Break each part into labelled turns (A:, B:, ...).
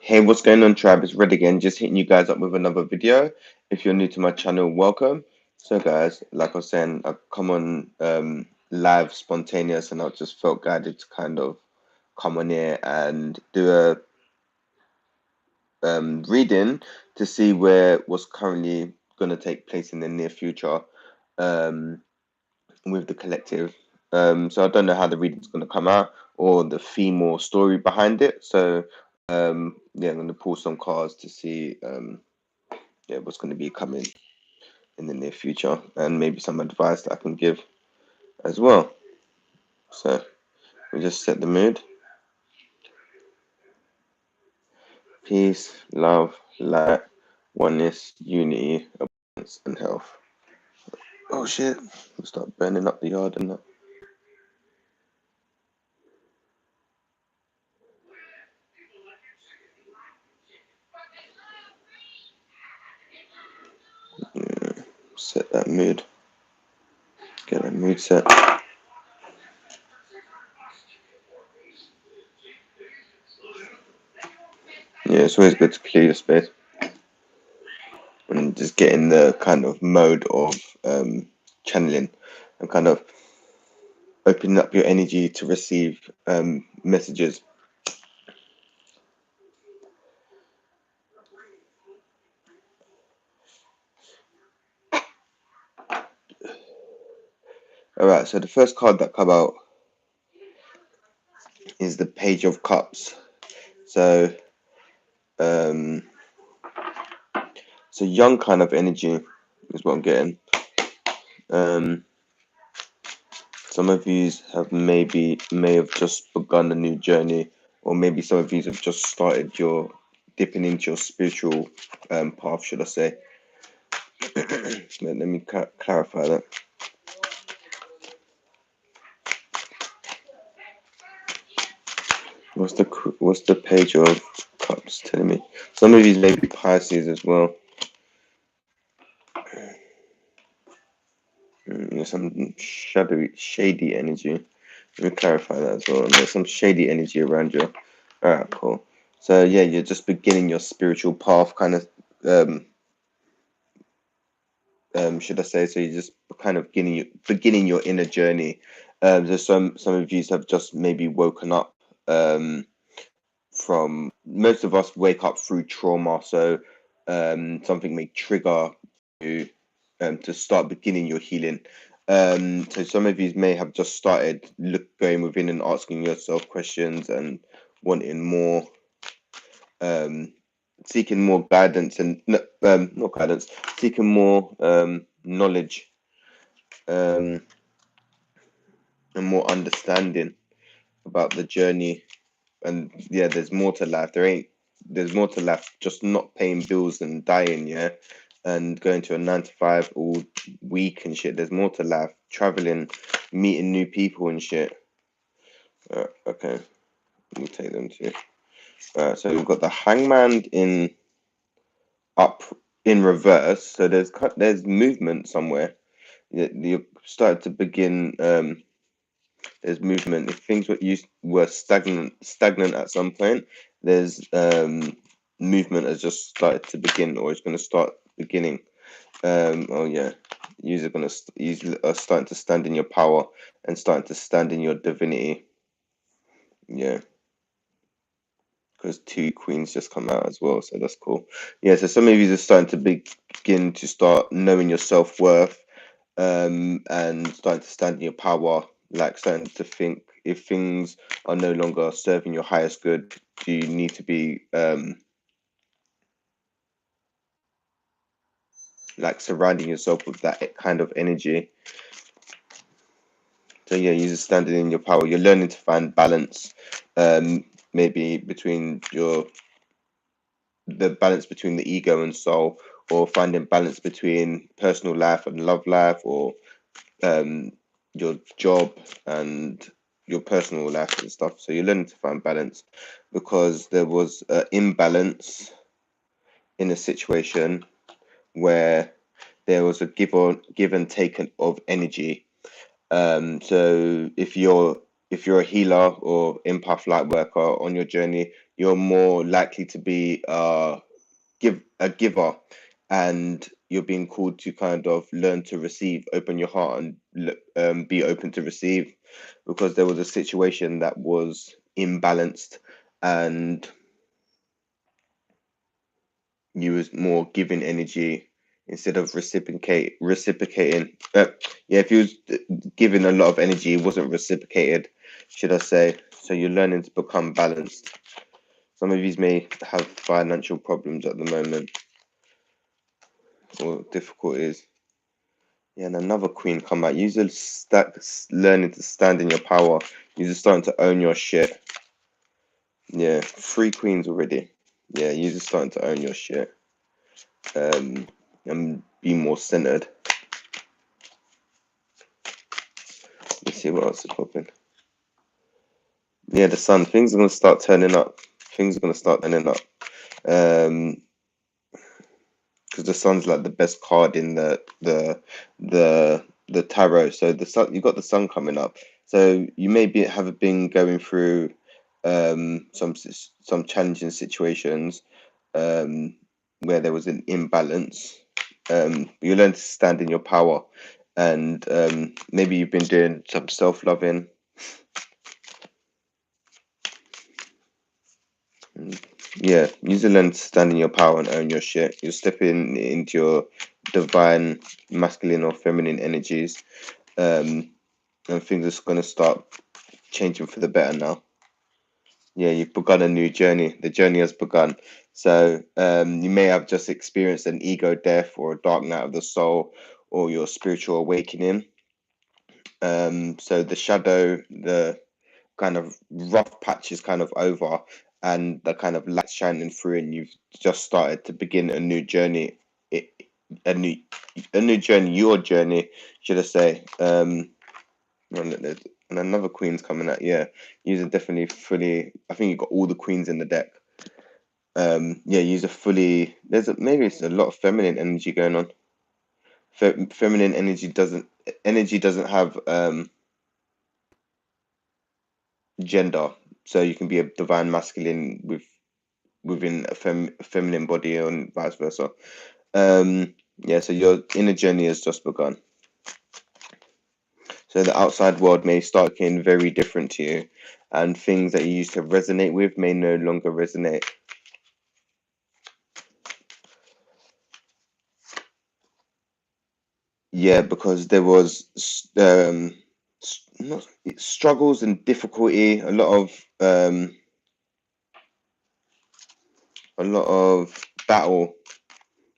A: Hey, what's going on, tribe? It's Red again, just hitting you guys up with another video. If you're new to my channel, welcome. So, guys, like I was saying, I've come on live spontaneous, and I just felt guided to kind of come on here and do a reading to see what's currently going to take place in the near future um, with the collective. So I don't know how the reading's going to come out or the theme or story behind it. So yeah, I'm going to pull some cards to see yeah, what's going to be coming in the near future, and maybe some advice that I can give as well. So we just set the mood. Peace, love, light, oneness, unity, abundance, and health. Oh shit, we'll start burning up the yard and that. Yeah, set that mood. Get that mood set. Yeah, it's always good to clear your space and just get in the kind of mode of channeling and kind of opening up your energy to receive messages. All right, so the first card that come out is the Page of Cups. So it's a young kind of energy is what I'm getting. Some of you may have just begun a new journey, or maybe some of you have just started your dipping into your spiritual path, should I say. Let me clarify that. What's the Page of Cups telling me? Some of these may be Pisces as well. There's some shady energy. Let me clarify that as well. There's some shady energy around you. All right, cool. So yeah, you're just beginning your spiritual path, kind of. Should I say? So you're just kind of beginning your inner journey. There's some of you have just maybe woken up. From most of us wake up through trauma, so something may trigger you to start beginning your healing. So some of you may have just started going within and asking yourself questions and wanting more, seeking more guidance and not guidance, seeking more knowledge and more understanding about the journey. And yeah, there's more to life. There's more to life. Just not paying bills and dying, yeah, and going to a 9 to 5 all week and shit. There's more to life. Traveling, meeting new people and shit. Okay, we'll take them too. So we've got the Hangman up in reverse. So there's movement somewhere. You're starting to begin. There's movement. If things were stagnant at some point, there's movement has just started to begin, or it's going to start beginning. Oh yeah, you are starting to stand in your power and starting to stand in your divinity. Yeah, because 2 queens just come out as well, so that's cool. Yeah, so some of you are starting to begin to start knowing your self-worth, and starting to stand in your power, like starting to think if things are no longer serving your highest good, do you need to be like surrounding yourself with that kind of energy. So yeah, you're just standing in your power. You're learning to find balance, maybe between the balance between the ego and soul, or finding balance between personal life and love life, or your job and your personal life and stuff. So you're learning to find balance, because there was an imbalance in a situation where there was a give and take of energy. So if you're a healer or empath light worker on your journey, you're more likely to be a giver, and you're being called to kind of learn to receive, open your heart, and be open to receive, because there was a situation that was imbalanced, and you was more giving energy instead of reciprocating. Yeah, if you was giving a lot of energy, it wasn't reciprocated, should I say. So you're learning to become balanced. Some of you may have financial problems at the moment, or difficulties. Yeah, and another queen come out. You're learning to stand in your power. You're just starting to own your shit. Yeah, 3 queens already. Yeah, you're just starting to own your shit. And be more centered. Let's see what else is popping. Yeah, the sun. Things are gonna start turning up. Things are gonna start turning up. Because the sun's like the best card in the tarot. So the sun, you got the sun coming up. So you may have been going through some challenging situations where there was an imbalance. You learn to stand in your power, and maybe you've been doing some self-loving. Yeah, use the learn to stand in your power and own your shit. You're stepping into your divine masculine or feminine energies, and things are going to start changing for the better now. Yeah, you've begun a new journey. The journey has begun. So you may have just experienced an ego death or a dark night of the soul, or your spiritual awakening. So the shadow, the kind of rough patch is kind of over, and the kind of light shining through, and you've just started to begin a new journey. It, a new journey, your journey, should I say. And another queen's coming out. Yeah, these are definitely fully. I think you've got all the queens in the deck. Yeah, use a fully. Maybe it's a lot of feminine energy going on. Feminine energy doesn't have gender, so you can be a divine masculine within a feminine body, and vice versa. Yeah, so your inner journey has just begun. So the outside world may start looking very different to you, and things that you used to resonate with may no longer resonate. Yeah, because there was not struggles and difficulty, a lot of battle.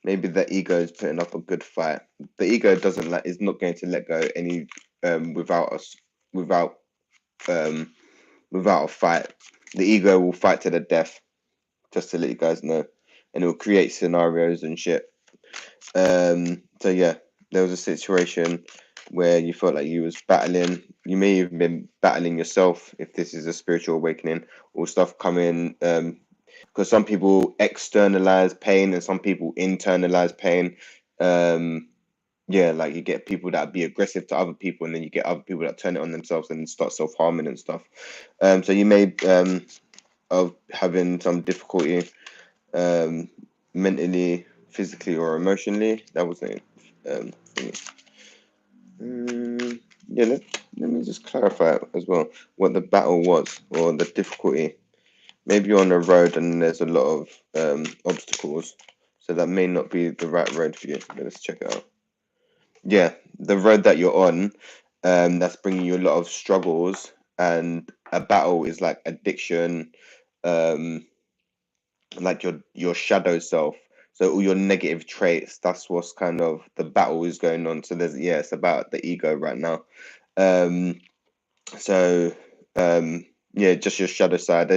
A: Maybe the ego is putting up a good fight. The ego is not going to let go any without us without um without a fight. The ego will fight to the death, just to let you guys know, and it will create scenarios and shit. So yeah, there was a situation where you felt like you was battling. You may have been battling yourself if this is a spiritual awakening, or stuff coming. Because some people externalize pain and some people internalize pain. Yeah, like you get people that be aggressive to other people, and then you get other people that turn it on themselves and start self-harming and stuff. So you may of having some difficulty mentally, physically, or emotionally. That was it. Thingy. Yeah, let me just clarify as well what the battle was, or the difficulty. Maybe you're on a road and there's a lot of obstacles, so that may not be the right road for you. Let's check it out. Yeah, the road that you're on, that's bringing you a lot of struggles, and a battle is like addiction, um, like your shadow self. So all your negative traits, that's what's kind of the battle is going on. So it's about the ego right now. Um, so yeah, just your shadow side.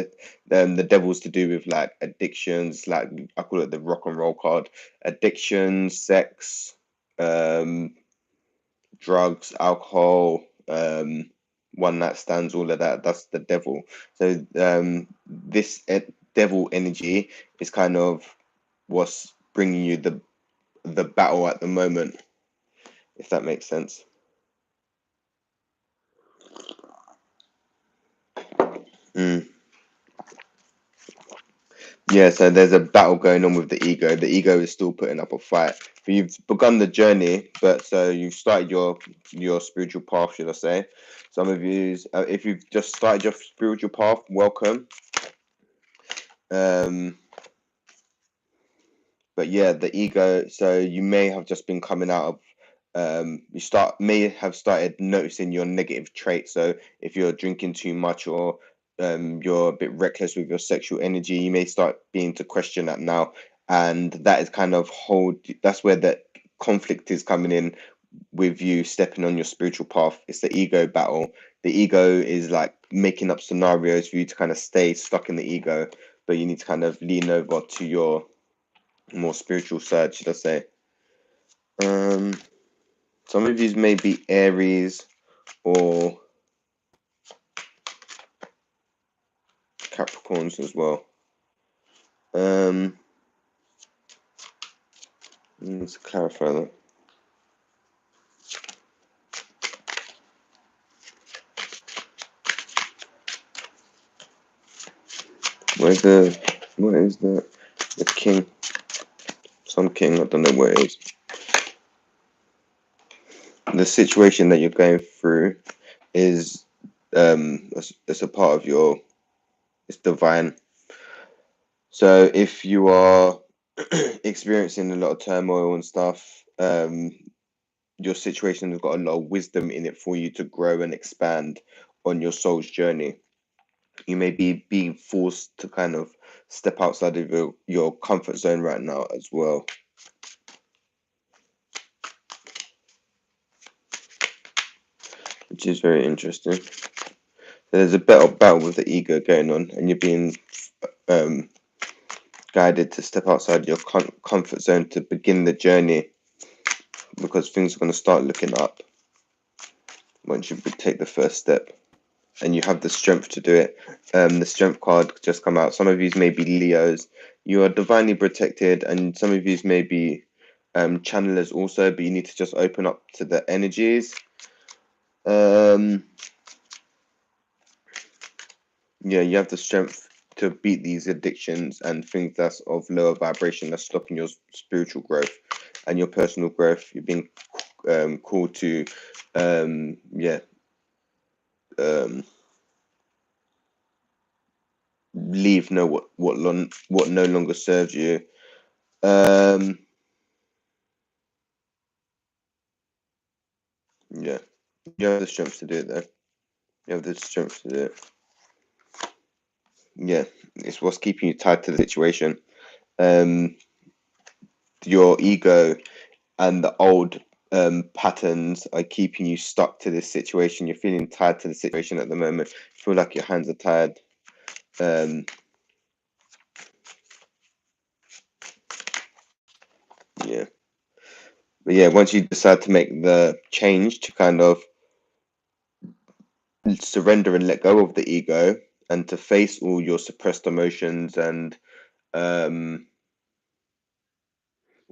A: The devil's to do with like addictions, like I call it the rock and roll card. Addiction, sex, um, drugs, alcohol, one night stands, all of that. That's the devil. So this devil energy is kind of what's bringing you the battle at the moment, if that makes sense. Mm. Yeah, so there's a battle going on with the ego. The ego is still putting up a fight. But you've begun the journey, but so you've started your spiritual path, should I say? Some of you, if you've just started your spiritual path, welcome. Um, but yeah, the ego. So you may have just been coming out of. May have started noticing your negative traits. So if you're drinking too much or you're a bit reckless with your sexual energy, you may start being to question that now, and that is kind of That's where the conflict is coming in with you stepping on your spiritual path. It's the ego battle. The ego is like making up scenarios for you to kind of stay stuck in the ego, but you need to kind of lean over to your more spiritual side, should I say. Um, some of these may be Aries or Capricorns as well. Let's clarify that. What is that? The king. Some king, I don't know what it is. The situation that you're going through is it's a part of it's divine. So if you are experiencing a lot of turmoil and stuff, your situation has got a lot of wisdom in it for you to grow and expand on your soul's journey. You may be being forced to kind of step outside of your comfort zone right now as well, which is very interesting. There's a battle with the ego going on, and you're being um, guided to step outside your comfort zone to begin the journey, because things are going to start looking up once you take the first step, and you have the strength to do it. The strength card just come out. Some of you may be Leos. You are divinely protected, and some of you may be channelers also, but you need to just open up to the energies. Yeah, you have the strength to beat these addictions and things that's of lower vibration that's stopping your spiritual growth and your personal growth. You're being called to leave what no longer serves you. Yeah, you have the strength to do it though. You have the strength to do it. Yeah, it's what's keeping you tied to the situation. Your ego and the old patterns are keeping you stuck to this situation. You're feeling tied to the situation at the moment. You feel like your hands are tied. Yeah. But yeah, once you decide to make the change to kind of surrender and let go of the ego and to face all your suppressed emotions and all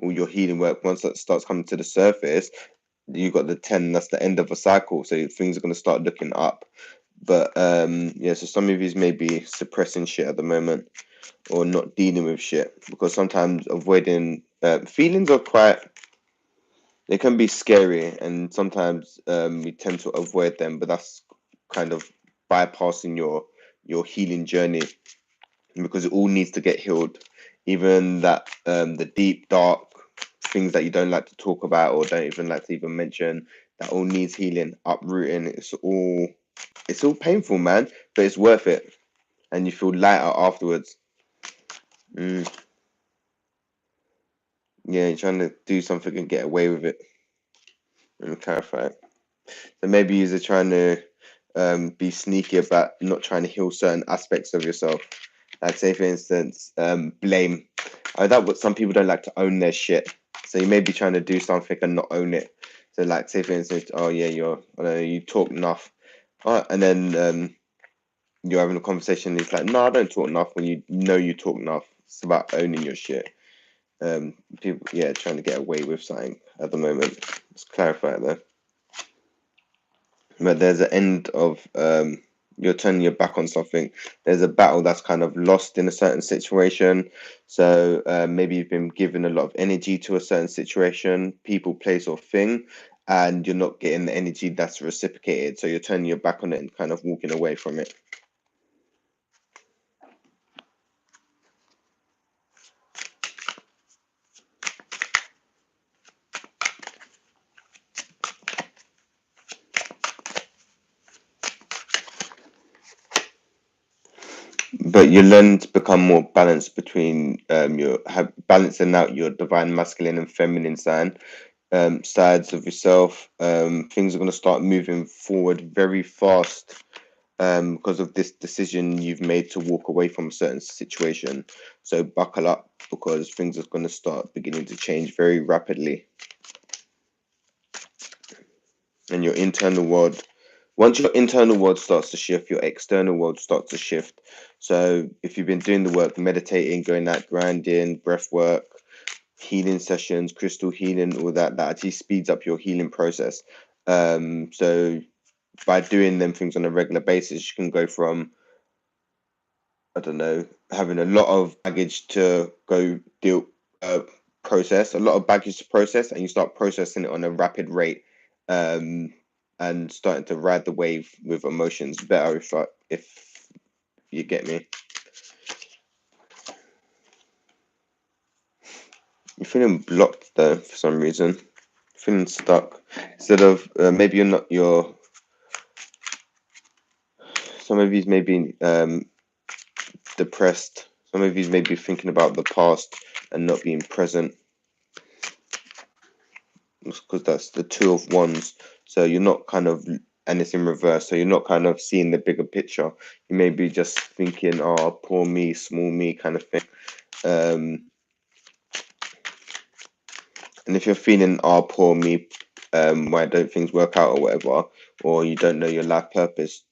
A: your healing work, once that starts coming to the surface, you got the 10, that's the end of a cycle. So things are going to start looking up. But yeah, so some of you may be suppressing shit at the moment or not dealing with shit, because sometimes avoiding feelings are quite, they can be scary, and sometimes we tend to avoid them, but that's kind of bypassing your healing journey, because it all needs to get healed, even that the deep dark things that you don't like to talk about or don't even like to even mention, that all needs healing, uprooting. It's all painful, man, but it's worth it, and you feel lighter afterwards. Yeah, you're trying to do something and get away with it. Let me clarify it. So maybe you're trying to be sneaky about not trying to heal certain aspects of yourself. Like, say, for instance, blame. That what some people don't like to own their shit. So you may be trying to do something and not own it. So, like, say, for instance, oh yeah, I don't know, you talk enough, and then you're having a conversation. And it's like, no, I don't talk enough. When you know you talk enough, it's about owning your shit. People, yeah, trying to get away with something at the moment. Let's clarify it though. But there's an end of you're turning your back on something. There's a battle that's kind of lost in a certain situation. So maybe you've been given a lot of energy to a certain situation, people, place, or thing, and you're not getting the energy that's reciprocated. So you're turning your back on it and kind of walking away from it. But you learn to become more balanced between balancing out your divine masculine and feminine sides of yourself. Things are going to start moving forward very fast because of this decision you've made to walk away from a certain situation. So buckle up, because things are going to start beginning to change very rapidly. And your internal world, once your internal world starts to shift, your external world starts to shift. So if you've been doing the work, meditating, going out, grinding, breath work, healing sessions, crystal healing, all that, that actually speeds up your healing process. So by doing them things on a regular basis, you can go from, I don't know, having a lot of baggage to go deal process, a lot of baggage to process, and you start processing it on a rapid rate, um, and starting to ride the wave with emotions better, if you get me. You're feeling blocked though for some reason, feeling stuck. Instead of maybe you're not your. Some of you may be depressed. Some of you may be thinking about the past and not being present, because that's the Two of Wands. So you're not kind of, and it's in reverse. So you're not kind of seeing the bigger picture. You may be just thinking, "Oh, poor me, small me," kind of thing. Um, and if you're feeling, "Oh, poor me, why don't things work out or whatever," or you don't know your life purpose,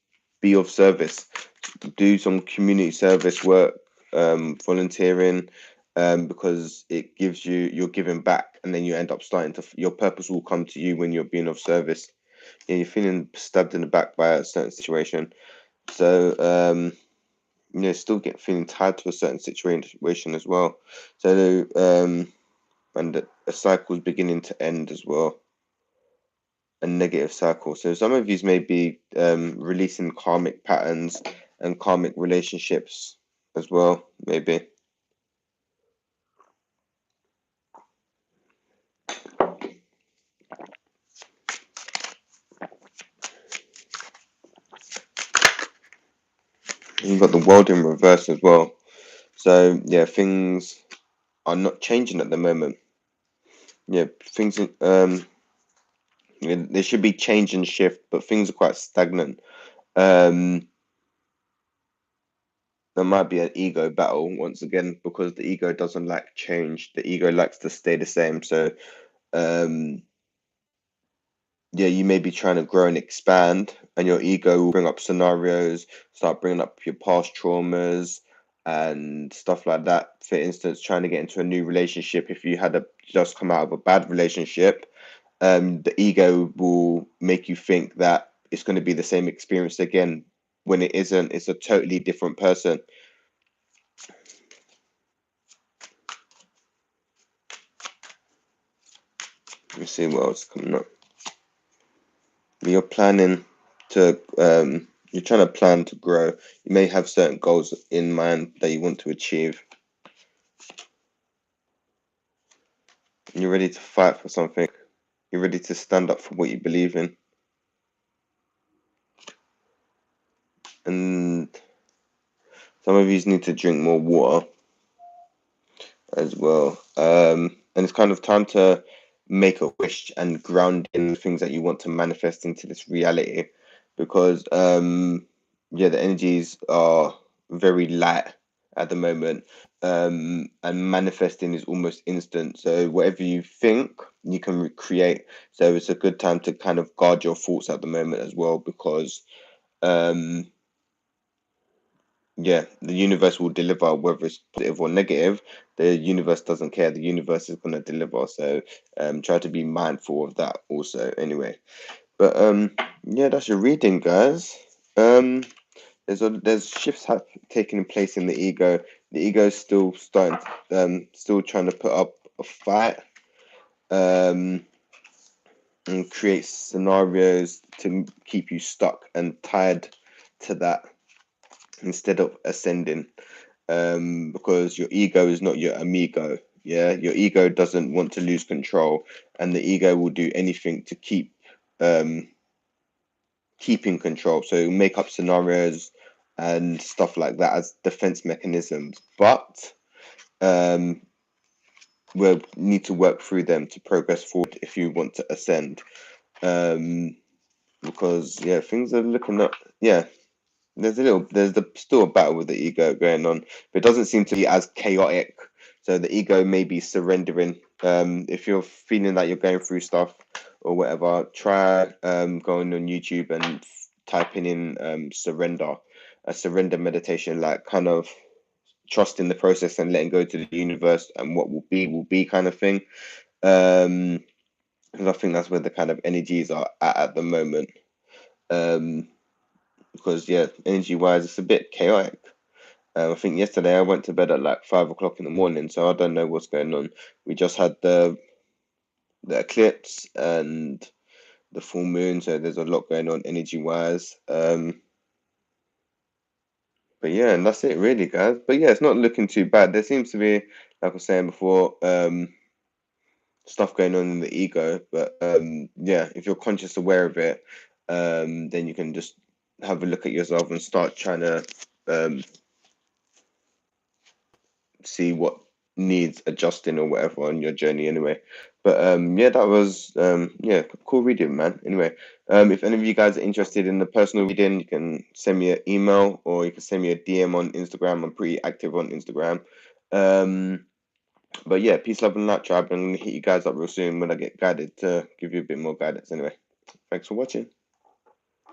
A: be of service. Do some community service work, volunteering, because it gives you're giving back, and then you end up starting to, your purpose will come to you when you're being of service. Yeah, you're feeling stabbed in the back by a certain situation. So still feeling tied to a certain situation as well. So and a cycle is beginning to end as well, a negative cycle. So some of these may be releasing karmic patterns and karmic relationships as well, maybe. You've got the world in reverse as well. So yeah, things are not changing at the moment. Yeah, things they should be change and shift, but things are quite stagnant. Um, there might be an ego battle once again, because the ego doesn't like change. The ego likes to stay the same. So um, yeah, you may be trying to grow and expand, and your ego will bring up scenarios, start bringing up your past traumas and stuff like that. For instance, trying to get into a new relationship, if you had just come out of a bad relationship, the ego will make you think that it's going to be the same experience again, when it isn't. It's a totally different person. Let me see what else is coming up. You're planning to you're trying to plan to grow. You may have certain goals in mind that you want to achieve. You're ready to fight for something. You're ready to stand up for what you believe in. And some of you need to drink more water as well. And it's kind of time to make a wish and ground in the things that you want to manifest into this reality, because yeah, the energies are very light at the moment, and manifesting is almost instant. So whatever you think, you can recreate. So it's a good time to kind of guard your thoughts at the moment as well, because um yeah, the universe will deliver, whether it's positive or negative. The universe doesn't care. The universe is going to deliver. So try to be mindful of that also, anyway. But yeah, that's your reading, guys. there's shifts taking place in the ego. The ego is still starting, still trying to put up a fight, um, and create scenarios to keep you stuck and tied to that instead of ascending. Because your ego is not your amigo. Yeah, your ego doesn't want to lose control, and the ego will do anything to um, keep in control. So make up scenarios and stuff like that as defense mechanisms. But um, we'll need to work through them to progress forward if you want to ascend. Um, because yeah, things are looking up. Yeah, still a battle with the ego going on, but it doesn't seem to be as chaotic. So the ego may be surrendering. If you're feeling that you're going through stuff or whatever, try going on YouTube and typing in surrender, a surrender meditation, like kind of trusting the process and letting go to the universe, and what will be kind of thing. Um, and I think that's where the kind of energies are at the moment. Um, because yeah, energy wise, it's a bit chaotic. I think yesterday I went to bed at like 5 o'clock in the morning, so I don't know what's going on. We just had the eclipse and the full moon, so there's a lot going on energy wise. But yeah, and that's it really, guys. But yeah, it's not looking too bad. There seems to be, like I was saying before, stuff going on in the ego. But yeah, if you're conscious aware of it, then you can just have a look at yourself and start trying to um, see what needs adjusting or whatever on your journey anyway. But yeah, that was yeah, cool reading, man. Anyway, if any of you guys are interested in the personal reading, you can send me an email or you can send me a DM on Instagram. I'm pretty active on Instagram. But yeah, peace, love, and light, tribe, and hit you guys up real soon when I get guided to give you a bit more guidance. Anyway, thanks for watching.